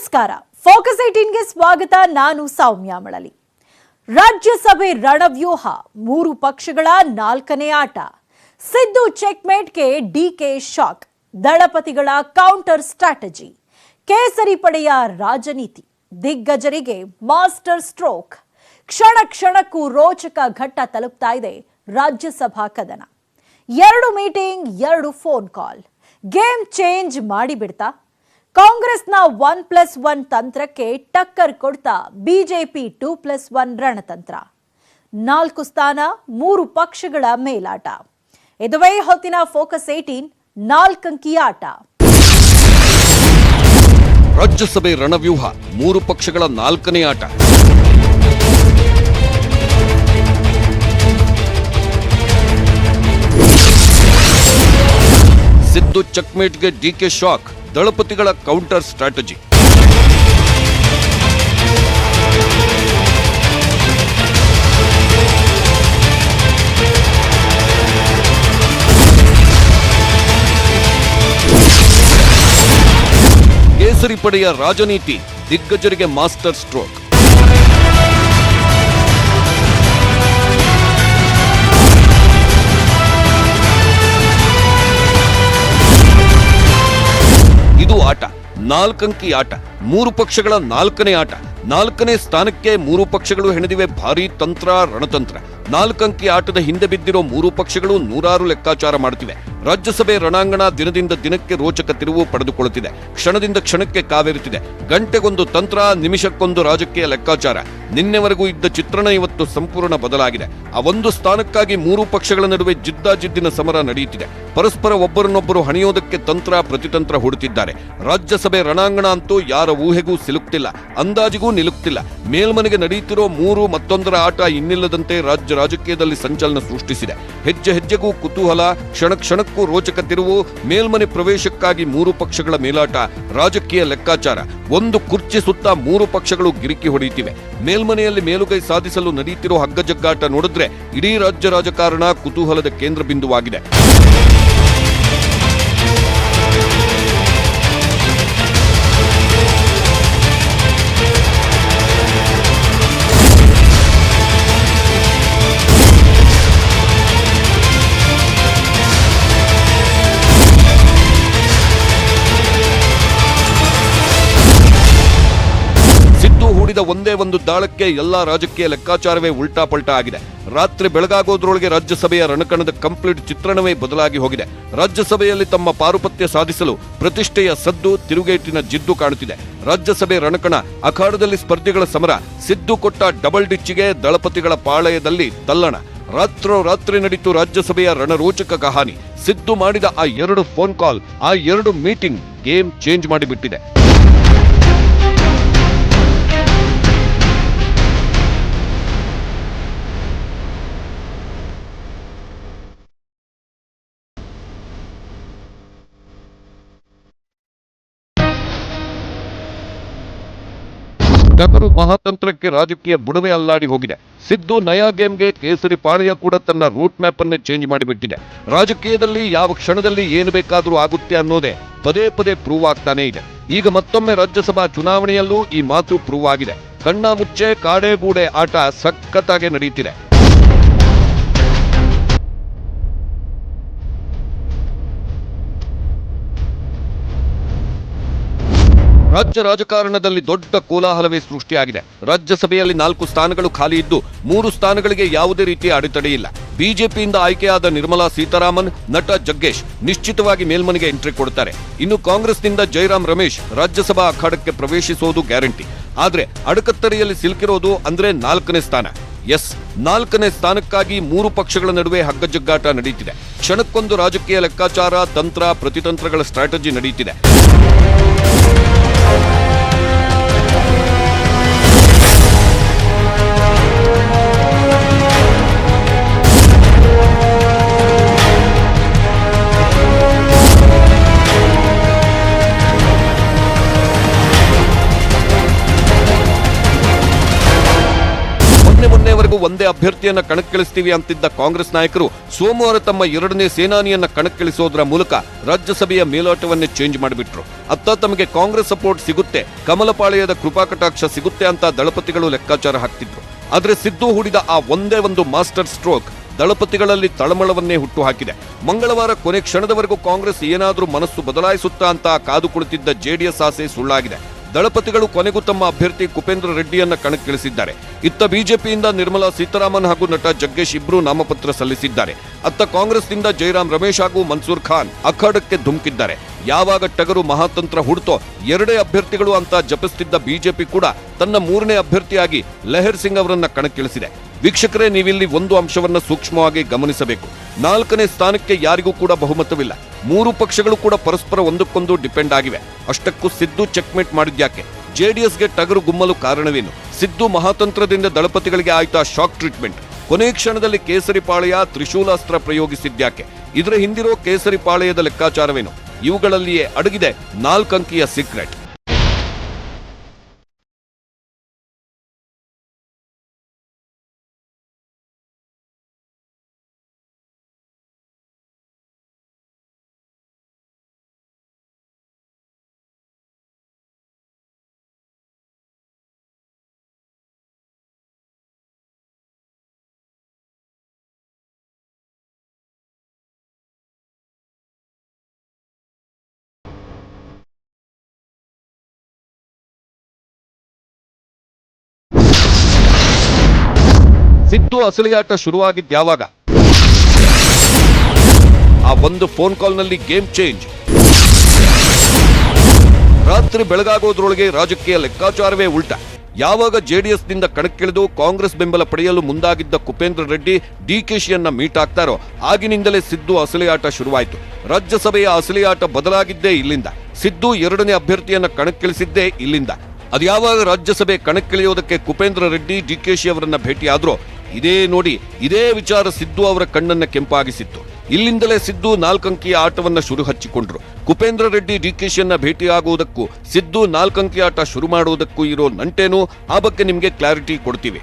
ನಮಸ್ಕಾರ. ಫೋಕಸ್ 18ಗೆ ಸ್ವಾಗತ. ನಾನು ಸೌಮ್ಯ ಮಳಲಿ. ರಾಜ್ಯಸಭೆ ರಣವ್ಯೂಹ, 3 ಪಕ್ಷಗಳ 4ನೇ ಆಟ. ಸಿದ್ದು ಚೆಕ್ಮೇಟ್ಗೆ ಡಿಕೆ ಶಾಕ್, ದಳಪತಿಗಳ ಕೌಂಟರ್ ಸ್ಟ್ರಾಟಜಿ. ಕೇಸರಿ ಪಡೆಯ ರಾಜನೀತಿ, ದಿಗ್ಗಜರಿಗೆ ಮಾಸ್ಟರ್ ಸ್ಟ್ರೋಕ್. ಕ್ಷಣ ಕ್ಷಣಕ್ಕೂ ರೋಚಕ ಘಟ್ಟ ತಲುಪ್ತಾ ಇದೆ ರಾಜ್ಯಸಭಾ ಕದನ. 2 meeting, 2 phone call, game change ಮಾಡಿಬಿಡ್ತಾ? ಕಾಂಗ್ರೆಸ್ನ 1+1 ತಂತ್ರಕ್ಕೆ ಟಕ್ಕರ್ ಕೊಡ್ತಾ ಬಿಜೆಪಿ 2+1 ರಣತಂತ್ರ. 4 ಸ್ಥಾನ, 3 ಪಕ್ಷಗಳ ಮೇಲಾಟ. ಇದುವೇ ಹೊತ್ತಿನ ಫೋಕಸ್ 18 4 ಅಂಕಿಯ ಆಟ. ರಾಜ್ಯಸಭೆ ರಣವ್ಯೂಹ, 3 ಪಕ್ಷಗಳ 4ನೇ ಆಟ. ಸಿದ್ದು ಚೆಕ್ಮೇಟ್ಗೆ ಡಿಕೆ ಶಾಕ್, ದಳಪತಿಗಳ ಕೌಂಟರ್ ಸ್ಟ್ರಾಟಜಿ. ಕೇಸರಿ ಪಡೆಯ ರಾಜನೀತಿ, ದಿಗ್ಗಜರಿಗೆ ಮಾಸ್ಟರ್ ಸ್ಟ್ರೋಕ್. ಇದು ಆಟ, 4 ಅಂಕಿ ಆಟ, 3 ಪಕ್ಷಗಳ 4ನೇ ಆಟ. 4ನೇ ಸ್ಥಾನಕ್ಕೆ 3 ಪಕ್ಷಗಳು ಹೆಣೆದಿವೆ ಭಾರೀ ತಂತ್ರ, ರಣತಂತ್ರ. 4 ಅಂಕಿ ಆಟದ ಹಿಂದೆ ಬಿದ್ದಿರೋ 3 ಪಕ್ಷಗಳು 106 ಲೆಕ್ಕಾಚಾರ ಮಾಡುತ್ತಿವೆ. ರಾಜ್ಯಸಭೆ ರಣಾಂಗಣ ದಿನದಿಂದ ದಿನಕ್ಕೆ ರೋಚಕ ತಿರುವು ಪಡೆದುಕೊಳ್ಳುತ್ತಿದೆ. ಕ್ಷಣದಿಂದ ಕ್ಷಣಕ್ಕೆ ಕಾವೇರುತ್ತಿದೆ. ಗಂಟೆಗೊಂದು ತಂತ್ರ, ನಿಮಿಷಕ್ಕೊಂದು ರಾಜಕೀಯ ಲೆಕ್ಕಾಚಾರ. ನಿನ್ನೆವರೆಗೂ ಇದ್ದ ಚಿತ್ರಣ ಇವತ್ತು ಸಂಪೂರ್ಣ ಬದಲಾಗಿದೆ. ಆ ಒಂದು ಸ್ಥಾನಕ್ಕಾಗಿ 3 ಪಕ್ಷಗಳ ನಡುವೆ ಜಿದ್ದಾಜಿದ್ದಿನ ಸಮರ ನಡೆಯುತ್ತಿದೆ. ಪರಸ್ಪರ ಒಬ್ಬರನ್ನೊಬ್ಬರು ಹಣಿಯೋದಕ್ಕೆ ತಂತ್ರ ಪ್ರತಿತಂತ್ರ ಹೂಡುತ್ತಿದ್ದಾರೆ. ರಾಜ್ಯಸಭೆ ರಣಾಂಗಣ ಅಂತೂ ಯಾರ ಊಹೆಗೂ ಸಿಲುಕ್ತಿಲ್ಲ, ಅಂದಾಜಿಗೂ ನಿಲುಕ್ತಿಲ್ಲ. ಮೇಲ್ಮನೆಗೆ ನಡೆಯುತ್ತಿರೋ 3 ಮತ್ತೊಂದರ ಆಟ ಇನ್ನಿಲ್ಲದಂತೆ ರಾಜ್ಯ ರಾಜಕೀಯದಲ್ಲಿ ಸಂಚಲನ ಸೃಷ್ಟಿಸಿದೆ. ಹೆಜ್ಜೆ ಹೆಜ್ಜೆಗೂ ಕುತೂಹಲ, ಕ್ಷಣ ಕ್ಷಣಕ್ಕೂ ರೋಚಕ ತಿರುವು. ಮೇಲ್ಮನೆ ಪ್ರವೇಶಕ್ಕಾಗಿ 3 ಪಕ್ಷಗಳ ಮೇಲಾಟ, ರಾಜಕೀಯ ಲೆಕ್ಕಾಚಾರ. ಒಂದು ಕುರ್ಚಿ ಸುತ್ತ 3 ಪಕ್ಷಗಳು ಗಿರಿಕಿ ಹೊಡೆಯುತ್ತಿವೆ. ಮೇಲ್ಮನೆಯಲ್ಲಿ ಮೇಲುಗೈ ಸಾಧಿಸಲು ನಡೆಯುತ್ತಿರೋ ಹಗ್ಗಜಗ್ಗಾಟ ನೋಡಿದ್ರೆ ಇಡೀ ರಾಜ್ಯ ರಾಜಕಾರಣ ಕುತೂಹಲದ ಕೇಂದ್ರ ಬಿಂದುವಾಗಿದೆ. ಹೂಡಿದ ಒಂದೇ ಒಂದು ದಾಳಕ್ಕೆ ಎಲ್ಲಾ ರಾಜಕೀಯ ಲೆಕ್ಕಾಚಾರವೇ ಉಲ್ಟಾ ಪಲ್ಟಾ ಆಗಿದೆ. ರಾತ್ರಿ ಬೆಳಗಾಗೋದ್ರೊಳಗೆ ರಾಜ್ಯಸಭೆಯ ರಣಕಣದ ಕಂಪ್ಲೀಟ್ ಚಿತ್ರಣವೇ ಬದಲಾಗಿ ಹೋಗಿದೆ. ರಾಜ್ಯಸಭೆಯಲ್ಲಿ ತಮ್ಮ ಪಾರುಪತ್ಯ ಸಾಧಿಸಲು ಪ್ರತಿಷ್ಠೆಯ ಸದ್ದು, ತಿರುಗೇಟಿನ ಜಿದ್ದು ಕಾಣುತ್ತಿದೆ. ರಾಜ್ಯಸಭೆ ರಣಕಣ ಅಖಾಡದಲ್ಲಿ ಸ್ಪರ್ಧಿಗಳ ಸಮರ. ಸಿದ್ದು ಕೊಟ್ಟ ಡಬಲ್ ಡಿಚ್ಚಿಗೆ ದಳಪತಿಗಳ ಪಾಳಯದಲ್ಲಿ ತಲ್ಲಣ. ರಾತ್ರಿ ನಡೀತು ರಾಜ್ಯಸಭೆಯ ರಣರೋಚಕ ಕಹಾನಿ. ಸಿದ್ದು ಮಾಡಿದ ಆ 2 ಫೋನ್ ಕಾಲ್, ಆ 2 ಮೀಟಿಂಗ್ ಗೇಮ್ ಚೇಂಜ್ ಮಾಡಿಬಿಟ್ಟಿದೆ. ಟಗರು ಮಹಾತಂತ್ರಕ್ಕೆ ರಾಜಕೀಯ ಬುಡವೇ ಅಲ್ಲಾಡಿ ಹೋಗಿದೆ. ಸಿದ್ದು ನಯಾ ಗೇಮ್ಗೆ ಕೇಸರಿ ಪಾಳೆಯ ಕೂಡ ತನ್ನ ರೂಟ್ ಮ್ಯಾಪ್ ಅನ್ನೇ ಚೇಂಜ್ ಮಾಡಿಬಿಟ್ಟಿದೆ. ರಾಜಕೀಯದಲ್ಲಿ ಯಾವ ಕ್ಷಣದಲ್ಲಿ ಏನು ಬೇಕಾದರೂ ಆಗುತ್ತೆ ಅನ್ನೋದೇ ಪದೇ ಪದೇ ಪ್ರೂವ್ ಆಗ್ತಾನೆ ಇದೆ. ಈಗ ಮತ್ತೊಮ್ಮೆ ರಾಜ್ಯಸಭಾ ಚುನಾವಣೆಯಲ್ಲೂ ಈ ಮಾತು ಪ್ರೂವ್ ಆಗಿದೆ. ಕಣ್ಣ ಮುಚ್ಚೆ ಕಾಡೆ ಗೂಡೆ ಆಟ ಸಖತ್ತಾಗಿ ನಡೆಯುತ್ತಿದೆ. ರಾಜ್ಯ ರಾಜಕಾರಣದಲ್ಲಿ ದೊಡ್ಡ ಕೋಲಾಹಲವೇ ಸೃಷ್ಟಿಯಾಗಿದೆ. ರಾಜ್ಯಸಭೆಯಲ್ಲಿ 4 ಸ್ಥಾನಗಳು ಖಾಲಿ ಇದ್ದು 3 ಸ್ಥಾನಗಳಿಗೆ ಯಾವುದೇ ರೀತಿಯ ಅಡೆತಡೆ ಇಲ್ಲ. ಬಿಜೆಪಿಯಿಂದ ಆಯ್ಕೆಯಾದ ನಿರ್ಮಲಾ ಸೀತಾರಾಮನ್, ನಟ ಜಗ್ಗೇಶ್ ನಿಶ್ಚಿತವಾಗಿ ಮೇಲ್ಮನೆಗೆ ಎಂಟ್ರಿ ಕೊಡುತ್ತಾರೆ. ಇನ್ನು ಕಾಂಗ್ರೆಸ್ನಿಂದ ಜೈರಾಮ್ ರಮೇಶ್ ರಾಜ್ಯಸಭಾ ಅಖಾಡಕ್ಕೆ ಪ್ರವೇಶಿಸುವುದು ಗ್ಯಾರಂಟಿ. ಆದ್ರೆ ಅಡಕತ್ತರಿಯಲ್ಲಿ ಸಿಲುಕಿರೋದು ಅಂದ್ರೆ 4ನೇ ಸ್ಥಾನ. ಎಸ್, 4ನೇ ಸ್ಥಾನಕ್ಕಾಗಿ 3 ಪಕ್ಷಗಳ ನಡುವೆ ಹಗ್ಗಜಗ್ಗಾಟ ನಡೆಯುತ್ತಿದೆ. ಕ್ಷಣಕ್ಕೊಂದು ರಾಜಕೀಯ ಲೆಕ್ಕಾಚಾರ, ತಂತ್ರ ಪ್ರತಿತಂತ್ರಗಳ ಸ್ಟ್ರಾಟಜಿ ನಡೆಯುತ್ತಿದೆ. ಒಂದೇ ಅಭ್ಯರ್ಥಿಯನ್ನ ಕಣಕ್ಕಿಳಿಸ್ತೀವಿ ಅಂತಿದ್ದ ಕಾಂಗ್ರೆಸ್ ನಾಯಕರು ಸೋಮವಾರ ತಮ್ಮ ಎರಡನೇ ಸೇನಾನಿಯನ್ನ ಕಣಕ್ಕಿಳಿಸೋದ್ರ ಮೂಲಕ ರಾಜ್ಯಸಭೆಯ ಮೇಲಾಟವನ್ನೇ ಚೇಂಜ್ ಮಾಡಿಬಿಟ್ರು. ಅತ್ತ ತಮಗೆ ಕಾಂಗ್ರೆಸ್ ಸಪೋರ್ಟ್ ಸಿಗುತ್ತೆ, ಕಮಲಪಾಳ್ಯದ ಕೃಪಾಕಟಾಕ್ಷ ಸಿಗುತ್ತೆ ಅಂತ ದಳಪತಿಗಳು ಲೆಕ್ಕಾಚಾರ ಹಾಕ್ತಿದ್ರು. ಆದ್ರೆ ಸಿದ್ದು ಹೂಡಿದ ಆ ಒಂದೇ ಒಂದು ಮಾಸ್ಟರ್ ಸ್ಟ್ರೋಕ್ ದಳಪತಿಗಳಲ್ಲಿ ತಳಮಳವನ್ನೇ ಹುಟ್ಟು ಹಾಕಿದೆ. ಮಂಗಳವಾರ ಕೊನೆ ಕ್ಷಣದವರೆಗೂ ಕಾಂಗ್ರೆಸ್ ಏನಾದ್ರೂ ಮನಸ್ಸು ಬದಲಾಯಿಸುತ್ತಾ ಅಂತ ಕಾದು ಕುಳಿತಿದ್ದ ಜೆಡಿಎಸ್ ಆಸೆ ಸುಳ್ಳಾಗಿದೆ. ದಳಪತಿಗಳು ಕೊನೆಗೂ ತಮ್ಮ ಅಭ್ಯರ್ಥಿ ಕುಪೇಂದ್ರ ರೆಡ್ಡಿಯನ್ನ ಕಣಕ್ಕಿಳಿಸಿದ್ದಾರೆ. ಇತ್ತ ಬಿಜೆಪಿಯಿಂದ ನಿರ್ಮಲಾ ಸೀತಾರಾಮನ್ ಹಾಗೂ ನಟ ಜಗ್ಗೇಶ್ ಇಬ್ರು ನಾಮಪತ್ರ ಸಲ್ಲಿಸಿದ್ದಾರೆ. ಅತ್ತ ಕಾಂಗ್ರೆಸ್ನಿಂದ ಜೈರಾಮ್ ರಮೇಶ್ ಹಾಗೂ ಮನ್ಸೂರ್ ಖಾನ್ ಅಖಾಡಕ್ಕೆ ಧುಮುಕಿದ್ದಾರೆ. ಯಾವಾಗ ಟಗರು ಮಹಾತಂತ್ರ ಹುಡ್ತೋ ಎರಡೇ ಅಭ್ಯರ್ಥಿಗಳು ಅಂತ ಜಪಿಸುತ್ತಿದ್ದ ಬಿಜೆಪಿ ಕೂಡ ತನ್ನ ಮೂರನೇ ಅಭ್ಯರ್ಥಿಯಾಗಿ ಲೆಹರ್ ಸಿಂಗ್ ಅವರನ್ನ ಕಣಕ್ಕಿಳಿಸಿದೆ. ವೀಕ್ಷಕರೇ, ನೀವಿಲ್ಲಿ ಒಂದು ಅಂಶವನ್ನ ಸೂಕ್ಷ್ಮವಾಗಿ ಗಮನಿಸಬೇಕು. 4ನೇ ಸ್ಥಾನಕ್ಕೆ ಯಾರಿಗೂ ಕೂಡ ಬಹುಮತವಿಲ್ಲ. 3 ಪಕ್ಷಗಳು ಕೂಡ ಪರಸ್ಪರ ಒಂದಕ್ಕೊಂದು ಡಿಪೆಂಡ್ ಆಗಿವೆ. ಅಷ್ಟಕ್ಕೂ ಸಿದ್ದು ಚೆಕ್ಮೇಟ್ ಮಾಡಿದ್ಯಾಕೆ? ಜೆಡಿಎಸ್ಗೆ ಟಗರು ಗುಮ್ಮಲು ಕಾರಣವೇನು? ಸಿದ್ದು ಮಹಾತಂತ್ರದಿಂದ ದಳಪತಿಗಳಿಗೆ ಆಯ್ತಾ ಶಾಕ್ ಟ್ರೀಟ್ಮೆಂಟ್? ಕೊನೆ ಕ್ಷಣದಲ್ಲಿ ಕೇಸರಿ ಪಾಳೆಯ ತ್ರಿಶೂಲಾಸ್ತ್ರ ಪ್ರಯೋಗಿಸಿದ್ಯಾಕೆ? ಇದರ ಹಿಂದಿರೋ ಕೇಸರಿ ಪಾಳೆಯದ ಲೆಕ್ಕಾಚಾರವೇನು? ಇವುಗಳಲ್ಲಿಯೇ ಅಡಗಿದೆ 4 ಅಂಕಿಯ ಸೀಕ್ರೆಟ್. ಸಿದ್ದು ಅಸಲಿಯಾಟ ಶುರುವಾಗಿದ್ದ ಯಾವಾಗ? ಆ ಒಂದು ಫೋನ್ ಕಾಲ್ನಲ್ಲಿ ಗೇಮ್ ಚೇಂಜ್. ರಾತ್ರಿ ಬೆಳಗಾಗೋದ್ರೊಳಗೆ ರಾಜಕೀಯ ಲೆಕ್ಕಾಚಾರವೇ ಉಲ್ಟಾ. ಯಾವಾಗ ಜೆಡಿಎಸ್ನಿಂದ ಕಣಕ್ಕಿಳಿದು ಕಾಂಗ್ರೆಸ್ ಬೆಂಬಲ ಪಡೆಯಲು ಮುಂದಾಗಿದ್ದ ಕುಪೇಂದ್ರ ರೆಡ್ಡಿ ಡಿಕೆಶಿಯನ್ನ ಮೀಟ್ ಆಗ್ತಾರೋ ಆಗಿನಿಂದಲೇ ಸಿದ್ದು ಅಸಲಿಯಾಟ ಶುರುವಾಯಿತು. ರಾಜ್ಯಸಭೆಯ ಅಸಲಿಯಾಟ ಬದಲಾಗಿದ್ದೇ ಇಲ್ಲಿಂದ. ಸಿದ್ದು ಎರಡನೇ ಅಭ್ಯರ್ಥಿಯನ್ನ ಕಣಕ್ಕಿಳಿಸಿದ್ದೇ ಇಲ್ಲಿಂದ. ಅದ್ಯಾವಾಗ ರಾಜ್ಯಸಭೆ ಕಣಕ್ಕಿಳಿಯೋದಕ್ಕೆ ಕುಪೇಂದ್ರ ರೆಡ್ಡಿ ಡಿಕೆಶಿ ಅವರನ್ನ ಭೇಟಿಯಾದ್ರೋ ಇದೇ ವಿಚಾರ ಸಿದ್ದು ಅವರ ಕಣ್ಣನ್ನ ಕೆಂಪಾಗಿಸಿತ್ತು. ಇಲ್ಲಿಂದಲೇ ಸಿದ್ದು 4 ಅಂಕಿಯ ಆಟವನ್ನ ಶುರು ಹಚ್ಚಿಕೊಂಡ್ರು. ಕುಪೇಂದ್ರ ರೆಡ್ಡಿ ಡಿಕೆಶಿಯನ್ನ ಭೇಟಿಯಾಗುವುದಕ್ಕೂ ಸಿದ್ದು 4 ಅಂಕಿಯ ಆಟ ಶುರು ಮಾಡುವುದಕ್ಕೂ ಇರೋ ನಂಟೇನು, ಆ ಬಗ್ಗೆ ನಿಮಗೆ ಕ್ಲಾರಿಟಿ ಕೊಡ್ತೀವಿ.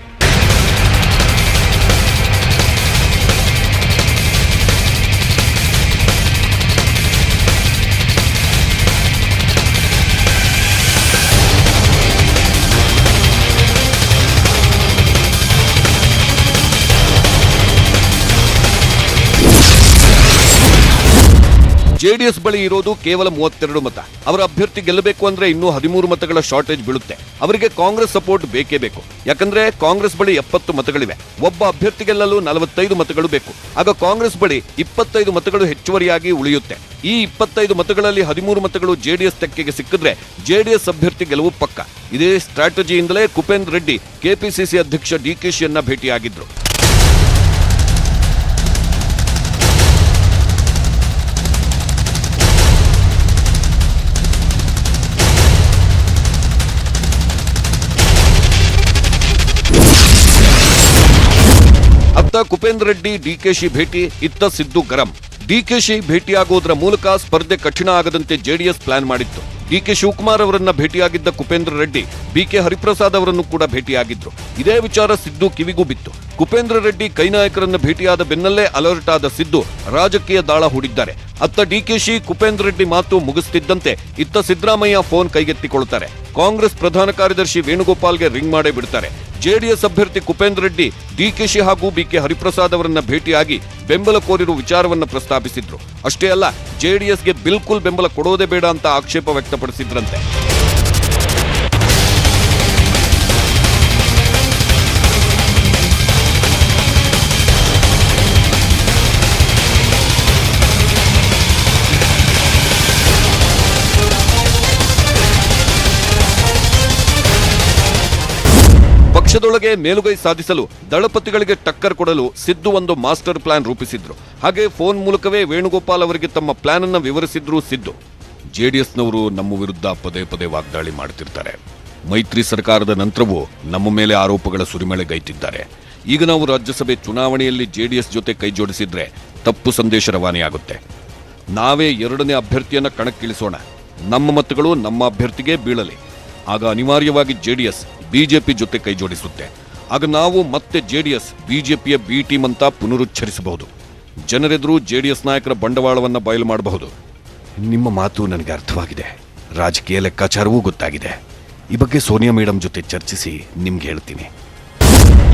ಜೆಡಿಎಸ್ ಬಳಿ ಇರೋದು ಕೇವಲ 32 ಮತ. ಅವರ ಅಭ್ಯರ್ಥಿ ಗೆಲ್ಲಬೇಕು ಅಂದ್ರೆ ಇನ್ನೂ 13 ಮತಗಳ ಶಾರ್ಟೇಜ್ ಬೀಳುತ್ತೆ. ಅವರಿಗೆ ಕಾಂಗ್ರೆಸ್ ಸಪೋರ್ಟ್ ಬೇಕೇ ಬೇಕು. ಯಾಕಂದ್ರೆ ಕಾಂಗ್ರೆಸ್ ಬಳಿ 70 ಮತಗಳಿವೆ. ಒಬ್ಬ ಅಭ್ಯರ್ಥಿ ಗೆಲ್ಲಲು 45 ಮತಗಳು ಬೇಕು. ಆಗ ಕಾಂಗ್ರೆಸ್ ಬಳಿ 25 ಮತಗಳು ಹೆಚ್ಚುವರಿಯಾಗಿ ಉಳಿಯುತ್ತೆ. ಈ 25 ಮತಗಳಲ್ಲಿ 13 ಮತಗಳು ಜೆಡಿಎಸ್ ತೆಕ್ಕೆಗೆ ಸಿಕ್ಕಿದ್ರೆ ಜೆಡಿಎಸ್ ಅಭ್ಯರ್ಥಿ ಗೆಲುವು ಪಕ್ಕ. ಇದೇ ಸ್ಟ್ರಾಟಜಿಯಿಂದಲೇ ಕುಪೇಂದ್ರ ರೆಡ್ಡಿ ಕೆಪಿಸಿಸಿ ಅಧ್ಯಕ್ಷ ಡಿಕೆಶಿಯನ್ನ ಭೇಟಿಯಾಗಿದ್ರು. ಅತ್ತ ಕುಪೇಂದ್ರ ರೆಡ್ಡಿ ಡಿಕೆಶಿ ಭೇಟಿ, ಇತ್ತ ಸಿದ್ದು ಗರಂ. ಡಿಕೆಶಿ ಭೇಟಿಯಾಗೋದ್ರ ಮೂಲಕ ಸ್ಪರ್ಧೆ ಕಠಿಣ ಆಗದಂತೆ ಜೆಡಿಎಸ್ ಪ್ಲಾನ್ ಮಾಡಿತ್ತು. ಡಿಕೆ ಶಿವಕುಮಾರ್ ಅವರನ್ನ ಭೇಟಿಯಾಗಿದ್ದ ಕುಪೇಂದ್ರ ರೆಡ್ಡಿ ಬಿಕೆ ಹರಿಪ್ರಸಾದ್ ಅವರನ್ನು ಕೂಡ ಭೇಟಿಯಾಗಿದ್ರು. ಇದೇ ವಿಚಾರ ಸಿದ್ದು ಕಿವಿಗೂ ಬಿತ್ತು. ಕುಪೇಂದ್ರ ರೆಡ್ಡಿ ಕೈ ನಾಯಕರನ್ನ ಭೇಟಿಯಾದ ಬೆನ್ನಲ್ಲೇ ಅಲರ್ಟ್ ಆದ ಸಿದ್ದು ರಾಜಕೀಯ ದಾಳ ಹೂಡಿದ್ದಾರೆ. ಅತ್ತ ಡಿಕೆಶಿ ಕುಪೇಂದ್ರ ರೆಡ್ಡಿ ಮಾತು ಮುಗಿಸ್ತಿದ್ದಂತೆ ಇತ್ತ ಸಿದ್ದರಾಮಯ್ಯ ಫೋನ್ ಕೈಗೆತ್ತಿಕೊಳ್ತಾರೆ. ಕಾಂಗ್ರೆಸ್ ಪ್ರಧಾನ ಕಾರ್ಯದರ್ಶಿ ವೇಣುಗೋಪಾಲ್ಗೆ ರಿಂಗ್ ಮಾಡೇ ಬಿಡ್ತಾರೆ. ಜೆಡಿಎಸ್ ಅಭ್ಯರ್ಥಿ ಕುಪೇಂದ್ರ ರೆಡ್ಡಿ ಡಿಕೆಶಿ ಹಾಗೂ ಬಿಕೆ ಹರಿಪ್ರಸಾದ್ ಅವರನ್ನ ಭೇಟಿಯಾಗಿ ಬೆಂಬಲ ಕೋರಿರುವ ವಿಚಾರವನ್ನು ಪ್ರಸ್ತಾಪಿಸಿದ್ರು. ಅಷ್ಟೇ ಅಲ್ಲ, ಜೆಡಿಎಸ್ಗೆ ಬಿಲ್ಕುಲ್ ಬೆಂಬಲ ಕೊಡೋದೇ ಬೇಡ ಅಂತ ಆಕ್ಷೇಪ ವ್ಯಕ್ತಪಡಿಸಿದ್ರಂತೆ. ಪಕ್ಷದೊಳಗೆ ಮೇಲುಗೈ ಸಾಧಿಸಲು ದಳಪತಿಗಳಿಗೆ ಟಕ್ಕರ್ ಕೊಡಲು ಸಿದ್ದು ಒಂದು ಮಾಸ್ಟರ್ ಪ್ಲಾನ್ ರೂಪಿಸಿದ್ರು. ಹಾಗೆ ಫೋನ್ ಮೂಲಕವೇ ವೇಣುಗೋಪಾಲ್ ಅವರಿಗೆ ತಮ್ಮ ಪ್ಲಾನ್ ಅನ್ನು ವಿವರಿಸಿದ್ರು ಸಿದ್ದು. ಜೆಡಿಎಸ್ನವರು ನಮ್ಮ ವಿರುದ್ಧ ಪದೇ ಪದೇ ವಾಗ್ದಾಳಿ ಮಾಡ್ತಿರ್ತಾರೆ. ಮೈತ್ರಿ ಸರ್ಕಾರದ ನಂತರವೂ ನಮ್ಮ ಮೇಲೆ ಆರೋಪಗಳ ಸುರಿಮಳೆಗೈತಿದ್ದಾರೆ. ಈಗ ನಾವು ರಾಜ್ಯಸಭೆ ಚುನಾವಣೆಯಲ್ಲಿ ಜೆಡಿಎಸ್ ಜೊತೆ ಕೈ ಜೋಡಿಸಿದ್ರೆ ತಪ್ಪು ಸಂದೇಶ ರವಾನೆಯಾಗುತ್ತೆ. ನಾವೇ ಎರಡನೇ ಅಭ್ಯರ್ಥಿಯನ್ನ ಕಣಕ್ಕಿಳಿಸೋಣ. ನಮ್ಮ ಮತಗಳು ನಮ್ಮ ಅಭ್ಯರ್ಥಿಗೆ ಬೀಳಲಿ. ಆಗ ಅನಿವಾರ್ಯವಾಗಿ ಜೆಡಿಎಸ್ ಬಿಜೆಪಿ ಜೊತೆ ಕೈ ಜೋಡಿಸುತ್ತೆ. ಆಗ ನಾವು ಮತ್ತೆ ಜೆಡಿಎಸ್ ಬಿಜೆಪಿಯ ಬಿ ಟೀಮ್ ಅಂತ ಪುನರುಚ್ಚರಿಸಬಹುದು. ಜನರೆದುರು ಜೆಡಿಎಸ್ ನಾಯಕರ ಬಂಡವಾಳವನ್ನ ಬಯಲು ಮಾಡಬಹುದು. ನಿಮ್ಮ ಮಾತು ನನಗೆ ಅರ್ಥವಾಗಿದೆ, ರಾಜಕೀಯ ಲೆಕ್ಕಾಚಾರವೂ ಗೊತ್ತಾಗಿದೆ. ಈ ಬಗ್ಗೆ ಸೋನಿಯಾ ಮೇಡಮ್ ಜೊತೆ ಚರ್ಚಿಸಿ ನಿಮ್ಗೆ ಹೇಳ್ತೀನಿ.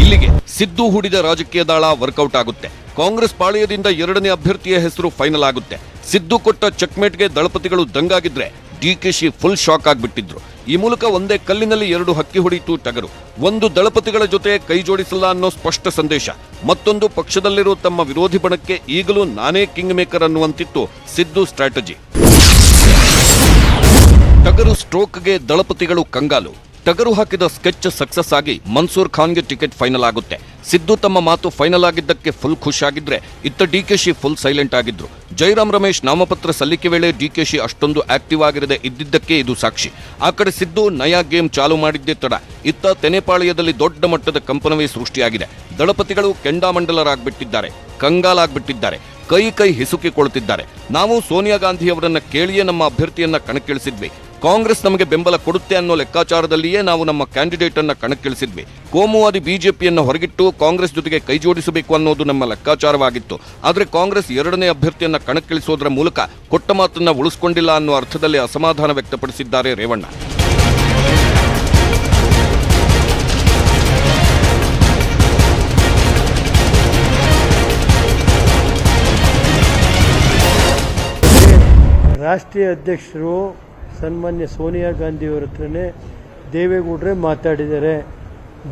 ಇಲ್ಲಿಗೆ ಸಿದ್ದು ಹೂಡಿದ ರಾಜಕೀಯ ದಾಳ ವರ್ಕೌಟ್ ಆಗುತ್ತೆ. ಕಾಂಗ್ರೆಸ್ ಪಾಳೆಯದಿಂದ ಎರಡನೇ ಅಭ್ಯರ್ಥಿಯ ಹೆಸರು ಫೈನಲ್ ಆಗುತ್ತೆ. ಸಿದ್ದು ಕೊಟ್ಟ ಚೆಕ್ಮೇಟ್ಗೆ ದಳಪತಿಗಳು ದಂಗಾಗಿದ್ರೆ ಡಿಕೆಶಿ ಫುಲ್ ಶಾಕ್ ಆಗ್ಬಿಟ್ಟಿದ್ರು. ಈ ಮೂಲಕ ಒಂದೇ ಕಲ್ಲಿನಲ್ಲಿ ಎರಡು ಹಕ್ಕಿ ಹೊಡಿತು ಟಗರು. ಒಂದು, ದಳಪತಿಗಳ ಜೊತೆ ಕೈ ಜೋಡಿಸಲ್ಲ ಅನ್ನೋ ಸ್ಪಷ್ಟ ಸಂದೇಶ. ಮತ್ತೊಂದು, ಪಕ್ಷದಲ್ಲಿರೋ ತಮ್ಮ ವಿರೋಧಿ ಬಣಕ್ಕೆ ಈಗಲೂ ನಾನೇ ಕಿಂಗ್ ಮೇಕರ್ ಅನ್ನುವಂತಿತ್ತು ಸಿದ್ದು ಸ್ಟ್ರಾಟಜಿ. ಟಗರು ಸ್ಟ್ರೋಕ್ಗೆ ದಳಪತಿಗಳು ಕಂಗಾಲು. ಟಗರು ಹಾಕಿದ ಸ್ಕೆಚ್ ಸಕ್ಸಸ್ ಆಗಿ ಮನ್ಸೂರ್ ಖಾನ್ಗೆ ಟಿಕೆಟ್ ಫೈನಲ್ ಆಗುತ್ತೆ. ಸಿದ್ದು ತಮ್ಮ ಮಾತು ಫೈನಲ್ ಆಗಿದ್ದಕ್ಕೆ ಫುಲ್ ಖುಷಿಯಾಗಿದ್ರೆ ಇತ್ತ ಡಿಕೆಶಿ ಫುಲ್ ಸೈಲೆಂಟ್ ಆಗಿದ್ರು. ಜೈರಾಮ್ ರಮೇಶ್ ನಾಮಪತ್ರ ಸಲ್ಲಿಕೆ ವೇಳೆ ಡಿಕೆಶಿ ಅಷ್ಟೊಂದು ಆಕ್ಟಿವ್ ಆಗಿರದೆ ಇದ್ದಿದ್ದಕ್ಕೆ ಇದು ಸಾಕ್ಷಿ. ಆ ಕಡೆ ಸಿದ್ದು ನಯಾ ಗೇಮ್ ಚಾಲು ಮಾಡಿದ್ದೇ ತಡ. ಇತ್ತ ತೆನೆಪಾಳ್ಯದಲ್ಲಿ ದೊಡ್ಡ ಮಟ್ಟದ ಕಂಪನವೇ ಸೃಷ್ಟಿಯಾಗಿದೆ. ದಳಪತಿಗಳು ಕೆಂಡಾಮಂಡಲರಾಗ್ಬಿಟ್ಟಿದ್ದಾರೆ, ಕಂಗಾಲಾಗ್ಬಿಟ್ಟಿದ್ದಾರೆ, ಕೈ ಹಿಸುಕಿಕೊಳ್ತಿದ್ದಾರೆ. ನಾವು ಸೋನಿಯಾ ಗಾಂಧಿ ಅವರನ್ನ ಕೇಳಿಯೇ ನಮ್ಮ ಅಭ್ಯರ್ಥಿಯನ್ನ ಕಣಕ್ಕಿಳಿಸಿದ್ವಿ. ಕಾಂಗ್ರೆಸ್ ನಮಗೆ ಬೆಂಬಲ ಕೊಡುತ್ತೆ ಅನ್ನೋ ಲೆಕ್ಕಾಚಾರದಲ್ಲಿಯೇ ನಾವು ನಮ್ಮ ಕ್ಯಾಂಡಿಡೇಟ್ ಅನ್ನ ಕಣಕ್ಕಿಳಿಸಿದ್ವಿ. ಕೋಮುವಾದಿ ಬಿಜೆಪಿಯನ್ನು ಹೊರಗಿಟ್ಟು ಕಾಂಗ್ರೆಸ್ ಜೊತೆಗೆ ಕೈ ಜೋಡಿಸಬೇಕು ಅನ್ನೋದು ನಮ್ಮ ಲೆಕ್ಕಾಚಾರವಾಗಿತ್ತು. ಆದರೆ ಕಾಂಗ್ರೆಸ್ ಎರಡನೇ ಅಭ್ಯರ್ಥಿಯನ್ನ ಕಣಕ್ಕಿಳಿಸೋದ್ರ ಮೂಲಕ ಕೊಟ್ಟ ಮಾತನ್ನ ಉಳಿಸಿಕೊಂಡಿಲ್ಲ ಅನ್ನೋ ಅರ್ಥದಲ್ಲಿ ಅಸಮಾಧಾನ ವ್ಯಕ್ತಪಡಿಸಿದ್ದಾರೆ ರೇವಣ್ಣ. ರಾಷ್ಟ್ರೀಯ ಅಧ್ಯಕ್ಷರು ಸನ್ಮಾನ್ಯ ಸೋನಿಯಾ ಗಾಂಧಿಯವರ ಹತ್ರನೇ ದೇವೇಗೌಡರೇ ಮಾತಾಡಿದ್ದಾರೆ.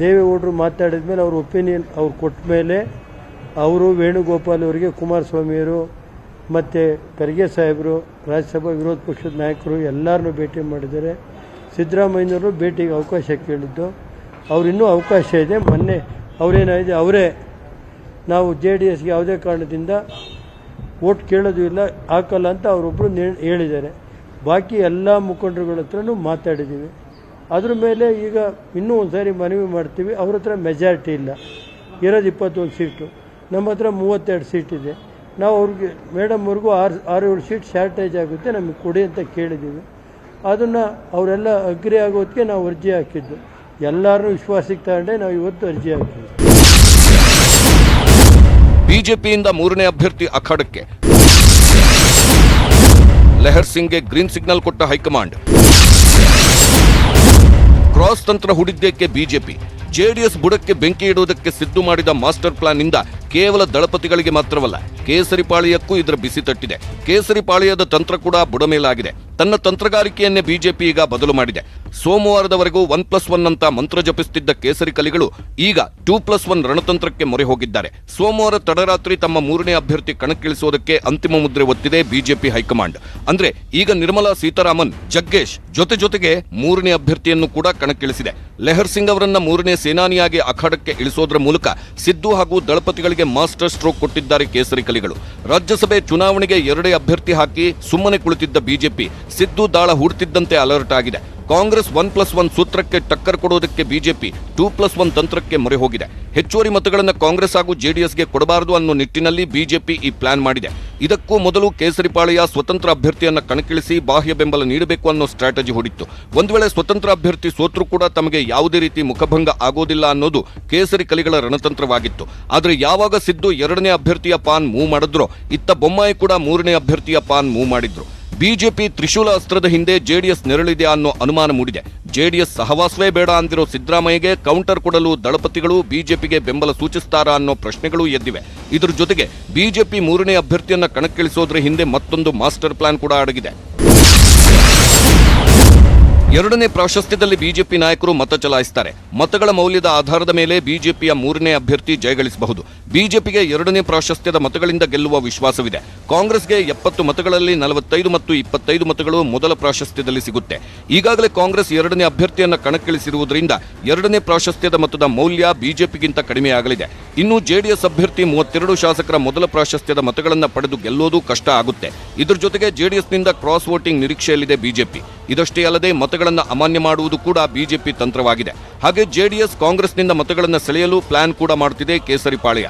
ದೇವೇಗೌಡರು ಮಾತಾಡಿದ ಮೇಲೆ ಅವ್ರ ಒಪಿನಿಯನ್ ಅವ್ರು ಕೊಟ್ಟ ಮೇಲೆ ಅವರು ವೇಣುಗೋಪಾಲ್ ಅವರಿಗೆ ಕುಮಾರಸ್ವಾಮಿಯವರು ಮತ್ತು ಖರ್ಗೆ ಸಾಹೇಬರು, ರಾಜ್ಯಸಭಾ ವಿರೋಧ ಪಕ್ಷದ ನಾಯಕರು ಎಲ್ಲರನ್ನೂ ಭೇಟಿ ಮಾಡಿದ್ದಾರೆ. ಸಿದ್ದರಾಮಯ್ಯನವರು ಭೇಟಿಗೆ ಅವಕಾಶ ಕೇಳಿದ್ದು, ಅವ್ರಿನ್ನೂ ಅವಕಾಶ ಇದೆ. ಮೊನ್ನೆ ಅವರೇನಾಗಿದೆ, ಅವರೇ ನಾವು JDSಗೆ ಯಾವುದೇ ಕಾರಣದಿಂದ ವೋಟ್ ಕೇಳೋದು ಇಲ್ಲ, ಹಾಕಲ್ಲ ಅಂತ ಅವರೊಬ್ಬರು ಹೇಳಿದ್ದಾರೆ. ಬಾಕಿ ಎಲ್ಲ ಮುಖಂಡರುಗಳ ಹತ್ರನೂ ಮಾತಾಡಿದ್ದೀವಿ. ಅದ್ರ ಮೇಲೆ ಈಗ ಇನ್ನೂ ಒಂದು ಸಾರಿ ಮನವಿ ಮಾಡ್ತೀವಿ. ಅವ್ರ ಹತ್ರ ಮೆಜಾರಿಟಿ ಇಲ್ಲ, ಇರೋದು 21 ಸೀಟು, ನಮ್ಮ ಹತ್ರ 32 ಸೀಟ್ ಇದೆ. ನಾವು ಅವ್ರಿಗೆ ಮೇಡಮ್ವರೆಗೂ 6-7 ಸೀಟ್ ಶಾರ್ಟೇಜ್ ಆಗುತ್ತೆ, ನಮಗೆ ಕೊಡಿ ಅಂತ ಕೇಳಿದ್ದೀವಿ. ಅದನ್ನು ಅವರೆಲ್ಲ ಅಗ್ರಿ ಆಗೋದಕ್ಕೆ ನಾವು ಅರ್ಜಿ ಹಾಕಿದ್ದು. ಎಲ್ಲರೂ ವಿಶ್ವಾಸಕ್ಕೆ ತಗೊಂಡೆ ನಾವು ಇವತ್ತು ಅರ್ಜಿ ಹಾಕಿದ್ವಿ. ಬಿಜೆಪಿಯಿಂದ ಮೂರನೇ ಅಭ್ಯರ್ಥಿ ಅಖಾಡಕ್ಕೆ. ಲೆಹರ್ ಸಿಂಗ್ಗೆ ಗ್ರೀನ್ ಸಿಗ್ನಲ್ ಕೊಟ್ಟ ಹೈಕಮಾಂಡ್. ಕ್ರಾಸ್ ತಂತ್ರ ಹೂಡಿದ್ದೇಕೆ ಬಿಜೆಪಿ? ಜೆಡಿಎಸ್ ಬುಡಕ್ಕೆ ಬೆಂಕಿ ಇಡುವುದಕ್ಕೆ ಸಿದ್ದು ಮಾಡಿದ ಮಾಸ್ಟರ್ ಪ್ಲಾನ್ ಇಂದ ಕೇವಲ ದಳಪತಿಗಳಿಗೆ ಮಾತ್ರವಲ್ಲ, ಕೇಸರಿಪಾಳ್ಯಕ್ಕೂ ಇದರ ಬಿಸಿ ತಟ್ಟಿದೆ. ಕೇಸರಿಪಾಳ್ಯದ ತಂತ್ರ ಕೂಡ ಬುಡಮೇಲಾಗಿದೆ. ತನ್ನ ತಂತ್ರಗಾರಿಕೆಯನ್ನೇ ಬಿಜೆಪಿ ಈಗ ಬದಲು ಮಾಡಿದೆ. ಸೋಮವಾರದವರೆಗೂ 1+1 ಅಂತ ಮಂತ್ರ ಜಪಿಸುತ್ತಿದ್ದ ಕೇಸರಿ ಕಲಿಗಳು ಈಗ 2+1 ರಣತಂತ್ರಕ್ಕೆ ಮೊರೆ ಹೋಗಿದ್ದಾರೆ. ಸೋಮವಾರ ತಡರಾತ್ರಿ ತಮ್ಮ ಮೂರನೇ ಅಭ್ಯರ್ಥಿ ಕಣಕ್ಕಿಳಿಸೋದಕ್ಕೆ ಅಂತಿಮ ಮುದ್ರೆ ಒತ್ತಿದೆ ಬಿಜೆಪಿ ಹೈಕಮಾಂಡ್. ಅಂದ್ರೆ ಈಗ ನಿರ್ಮಲಾ ಸೀತಾರಾಮನ್, ಜಗ್ಗೇಶ್ ಜೊತೆಗೆ ಮೂರನೇ ಅಭ್ಯರ್ಥಿಯನ್ನು ಕೂಡ ಕಣಕ್ಕಿಳಿಸಿದೆ. ಲೆಹರ್ ಸಿಂಗ್ ಅವರನ್ನ ಮೂರನೇ ಸೇನಾನಿಯಾಗಿ ಅಖಾಡಕ್ಕೆ ಇಳಿಸೋದ್ರ ಮೂಲಕ ಸಿದ್ದು ಹಾಗೂ ದಳಪತಿಗಳಿಗೆ ಮಾಸ್ಟರ್ ಸ್ಟ್ರೋಕ್ ಕೊಟ್ಟಿದ್ದಾರೆ ಕೇಸರಿ ಕಲಿಗಳು. ರಾಜ್ಯಸಭೆ ಚುನಾವಣೆಗೆ ಎರಡೇ ಅಭ್ಯರ್ಥಿ ಹಾಕಿ ಸುಮ್ಮನೆ ಕುಳಿತಿದ್ದ ಬಿಜೆಪಿ ಸಿದ್ದು ದಾಳ ಹೂಡ್ತಿದ್ದಂತೆ ಅಲರ್ಟ್ ಆಗಿದೆ. ಕಾಂಗ್ರೆಸ್ 1+1 ಸೂತ್ರಕ್ಕೆ ಟಕ್ಕರ್ ಕೊಡೋದಕ್ಕೆ ಬಿಜೆಪಿ 2+1 ತಂತ್ರಕ್ಕೆ ಮೊರೆ ಹೋಗಿದೆ. ಹೆಚ್ಚುವರಿ ಮತಗಳನ್ನು ಕಾಂಗ್ರೆಸ್ ಹಾಗೂ ಜೆಡಿಎಸ್ಗೆ ಕೊಡಬಾರದು ಅನ್ನೋ ನಿಟ್ಟಿನಲ್ಲಿ ಬಿಜೆಪಿ ಈ ಪ್ಲಾನ್ ಮಾಡಿದೆ. ಇದಕ್ಕೂ ಮೊದಲು ಕೇಸರಿಪಾಳ್ಯ ಸ್ವತಂತ್ರ ಅಭ್ಯರ್ಥಿಯನ್ನ ಕಣಕ್ಕಿಳಿಸಿ ಬಾಹ್ಯ ಬೆಂಬಲ ನೀಡಬೇಕು ಅನ್ನೋ ಸ್ಟ್ರಾಟಜಿ ಹೂಡಿತ್ತು. ಒಂದು ವೇಳೆ ಸ್ವತಂತ್ರ ಅಭ್ಯರ್ಥಿ ಸೋತ್ರೂ ಕೂಡ ತಮಗೆ ಯಾವುದೇ ರೀತಿ ಮುಖಭಂಗ ಆಗೋದಿಲ್ಲ ಅನ್ನೋದು ಕೇಸರಿ ಕಲಿಗಳ ರಣತಂತ್ರವಾಗಿತ್ತು. ಆದರೆ ಯಾವಾಗ ಸಿದ್ದು ಎರಡನೇ ಅಭ್ಯರ್ಥಿಯ ಪಾನ್ ಮೂವ್ ಮಾಡಿದ್ರೋ, ಇತ್ತ ಬೊಮ್ಮಾಯಿ ಕೂಡ ಮೂರನೇ ಅಭ್ಯರ್ಥಿಯ ಪಾನ್ ಮೂವ್ ಮಾಡಿದ್ರು. ಬಿಜೆಪಿ ತ್ರಿಶೂಲ ಅಸ್ತ್ರದ ಹಿಂದೆ ಜೆಡಿಎಸ್ ನೆರಳಿದೆ ಅನ್ನೋ ಅನುಮಾನ ಮೂಡಿದೆ. ಜೆಡಿಎಸ್ ಸಹವಾಸವೇ ಬೇಡ ಅಂದಿರೋ ಸಿದ್ದರಾಮಯ್ಯಗೆ ಕೌಂಟರ್ ಕೊಡಲು ದಳಪತಿಗಳು ಬಿಜೆಪಿಗೆ ಬೆಂಬಲ ಸೂಚಿಸ್ತಾರಾ ಅನ್ನೋ ಪ್ರಶ್ನೆಗಳು ಎದ್ದಿವೆ. ಇದರ ಜೊತೆಗೆ ಬಿಜೆಪಿ ಮೂರನೇ ಅಭ್ಯರ್ಥಿಯನ್ನ ಕಣಕ್ಕಿಳಿಸೋದ್ರ ಹಿಂದೆ ಮತ್ತೊಂದು ಮಾಸ್ಟರ್ ಪ್ಲಾನ್ ಕೂಡ ಅಡಗಿದೆ. ಎರಡನೇ ಪ್ರಾಶಸ್ತ್ಯದಲ್ಲಿ ಬಿಜೆಪಿ ನಾಯಕರು ಮತ ಚಲಾಯಿಸುತ್ತಾರೆ. ಮತಗಳ ಮೌಲ್ಯದ ಆಧಾರದ ಮೇಲೆ ಬಿಜೆಪಿಯ ಮೂರನೇ ಅಭ್ಯರ್ಥಿ ಜಯಗಳಿಸಬಹುದು. ಬಿಜೆಪಿಗೆ ಎರಡನೇ ಪ್ರಾಶಸ್ತ್ಯದ ಮತಗಳಿಂದ ಗೆಲ್ಲುವ ವಿಶ್ವಾಸವಿದೆ. ಕಾಂಗ್ರೆಸ್ಗೆ 70 ಮತಗಳಲ್ಲಿ 45 ಮತ್ತು 25 ಮತಗಳು ಮೊದಲ ಪ್ರಾಶಸ್ತ್ಯದಲ್ಲಿ ಸಿಗುತ್ತೆ. ಈಗಾಗಲೇ ಕಾಂಗ್ರೆಸ್ ಎರಡನೇ ಅಭ್ಯರ್ಥಿಯನ್ನ ಕಣಕ್ಕಿಳಿಸಿರುವುದರಿಂದ ಎರಡನೇ ಪ್ರಾಶಸ್ತ್ಯದ ಮತದ ಮೌಲ್ಯ ಬಿಜೆಪಿಗಿಂತ ಕಡಿಮೆಯಾಗಲಿದೆ. ಇನ್ನು ಜೆಡಿಎಸ್ ಅಭ್ಯರ್ಥಿ 32 ಶಾಸಕರ ಮೊದಲ ಪ್ರಾಶಸ್ತ್ಯದ ಮತಗಳನ್ನು ಪಡೆದು ಗೆಲ್ಲೋದು ಕಷ್ಟ ಆಗುತ್ತೆ. ಇದರ ಜೊತೆಗೆ ಜೆಡಿಎಸ್ನಿಂದ ಕ್ರಾಸ್ ವೋಟಿಂಗ್ ನಿರೀಕ್ಷೆಯಲ್ಲಿದೆ ಬಿಜೆಪಿ. ಇದಷ್ಟೇ ಅಲ್ಲದೆ ಮತಗಳನ್ನು ಅಮಾನ್ಯ ಮಾಡುವುದು ಕೂಡ ಬಿಜೆಪಿ ತಂತ್ರವಾಗಿದೆ. ಹಾಗೆ ಜೆಡಿಎಸ್ ಕಾಂಗ್ರೆಸ್ನಿಂದ ಮತಗಳನ್ನು ಸೆಳೆಯಲು ಪ್ಲಾನ್ ಕೂಡ ಮಾಡುತ್ತಿದೆ ಕೇಸರಿಪಾಳ್ಯ.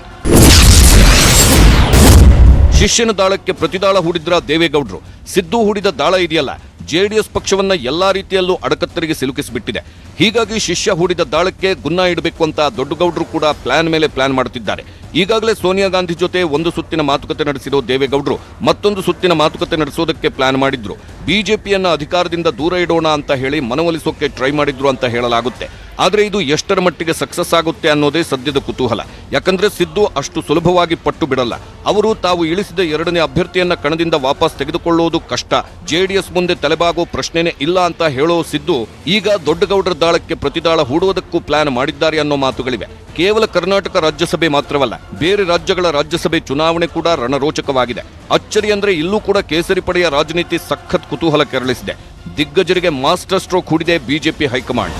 ಶಿಷ್ಯನ ದಾಳಕ್ಕೆ ಪ್ರತಿದಾಳ ಹೂಡಿದ್ರ ದೇವೇಗೌಡರು. ಸಿದ್ದು ಹೂಡಿದ ದಾಳ ಇದೆಯಲ್ಲ, ಜೆಡಿಎಸ್ ಪಕ್ಷವನ್ನ ಎಲ್ಲಾ ರೀತಿಯಲ್ಲೂ ಅಡಕತ್ತರಿಗೆ ಸಿಲುಕಿಸಿಬಿಟ್ಟಿದೆ. ಹೀಗಾಗಿ ಶಿಷ್ಯ ಹೂಡಿದ ದಾಳಕ್ಕೆ ಗುನ್ನ ಇಡಬೇಕು ಅಂತ ದೊಡ್ಡಗೌಡರು ಕೂಡ ಪ್ಲಾನ್ ಮೇಲೆ ಪ್ಲಾನ್ ಮಾಡುತ್ತಿದ್ದಾರೆ. ಈಗಾಗಲೇ ಸೋನಿಯಾ ಗಾಂಧಿ ಜೊತೆ ಒಂದು ಸುತ್ತಿನ ಮಾತುಕತೆ ನಡೆಸಿರೋ ದೇವೇಗೌಡರು ಮತ್ತೊಂದು ಸುತ್ತಿನ ಮಾತುಕತೆ ನಡೆಸೋದಕ್ಕೆ ಪ್ಲಾನ್ ಮಾಡಿದ್ರು. ಬಿಜೆಪಿಯನ್ನ ಅಧಿಕಾರದಿಂದ ದೂರ ಇಡೋಣ ಅಂತ ಹೇಳಿ ಮನವೊಲಿಸೋಕೆ ಟ್ರೈ ಮಾಡಿದ್ರು ಅಂತ ಹೇಳಲಾಗುತ್ತೆ. ಆದ್ರೆ ಇದು ಎಷ್ಟರ ಮಟ್ಟಿಗೆ ಸಕ್ಸಸ್ ಆಗುತ್ತೆ ಅನ್ನೋದೇ ಸದ್ಯದ ಕುತೂಹಲ. ಯಾಕಂದ್ರೆ ಸಿದ್ದು ಅಷ್ಟು ಸುಲಭವಾಗಿ ಪಟ್ಟು ಬಿಡಲ್ಲ. ಅವರು ತಾವು ಇಳಿಸಿದ ಎರಡನೇ ಅಭ್ಯರ್ಥಿಯನ್ನ ಕಣದಿಂದ ವಾಪಸ್ ತೆಗೆದುಕೊಳ್ಳುವುದು ಕಷ್ಟ, ಜೆಡಿಎಸ್ ಮುಂದೆ ತಲೆಬಾಗೋ ಪ್ರಶ್ನೆನೇ ಇಲ್ಲ ಅಂತ ಹೇಳೋ ಸಿದ್ದು ಈಗ ದೊಡ್ಡಗೌಡರ ದಾಳಕ್ಕೆ ಪ್ರತಿದಾಳ ಹೂಡುವುದಕ್ಕೂ ಪ್ಲಾನ್ ಮಾಡಿದ್ದಾರೆ ಅನ್ನೋ ಮಾತುಗಳಿವೆ. ಕೇವಲ ಕರ್ನಾಟಕ ರಾಜ್ಯಸಭೆ ಮಾತ್ರವಲ್ಲ, ಬೇರೆ ರಾಜ್ಯಗಳ ರಾಜ್ಯಸಭೆ ಚುನಾವಣೆ ಕೂಡ ರಣರೋಚಕವಾಗಿದೆ. ಅಚ್ಚರಿ ಅಂದ್ರೆ ಇಲ್ಲೂ ಕೂಡ ಕೇಸರಿ ಪಡೆಯ ರಾಜನೀತಿ ಸಖತ್ ಕುತೂಹಲ ಕೆರಳಿಸಿದೆ. ದಿಗ್ಗಜರಿಗೆ ಮಾಸ್ಟರ್ ಸ್ಟ್ರೋಕ್ ಹೂಡಿದೆ ಬಿಜೆಪಿ ಹೈಕಮಾಂಡ್.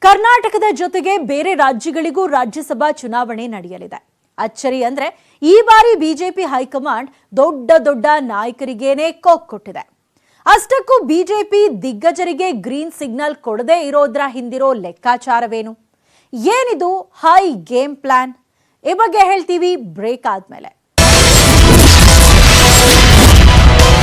ಕರ್ನಾಟಕದ ಜೊತೆಗೆ ಬೇರೆ ರಾಜ್ಯಗಳಿಗೂ ರಾಜ್ಯಸಭಾ ಚುನಾವಣೆ ನಡೆಯಲಿದೆ. ಅಚ್ಚರಿ ಅಂದ್ರೆ ಈ ಬಾರಿ ಬಿಜೆಪಿ ಹೈಕಮಾಂಡ್ ದೊಡ್ಡ ದೊಡ್ಡ ನಾಯಕರಿಗೇನೆ ಕೋಕ್ ಕೊಟ್ಟಿದೆ. ಅಷ್ಟಕ್ಕೂ ಬಿಜೆಪಿ ದಿಗ್ಗಜರಿಗೆ ಗ್ರೀನ್ ಸಿಗ್ನಲ್ ಕೊಡದೇ ಇರೋದ್ರ ಹಿಂದಿರೋ ಲೆಕ್ಕಾಚಾರವೇನು? ಏನಿದು ಹೈ ಗೇಮ್ ಪ್ಲಾನ್? ಈ ಬಗ್ಗೆ ಹೇಳ್ತೀವಿ ಬ್ರೇಕ್ ಆದ್ಮೇಲೆ.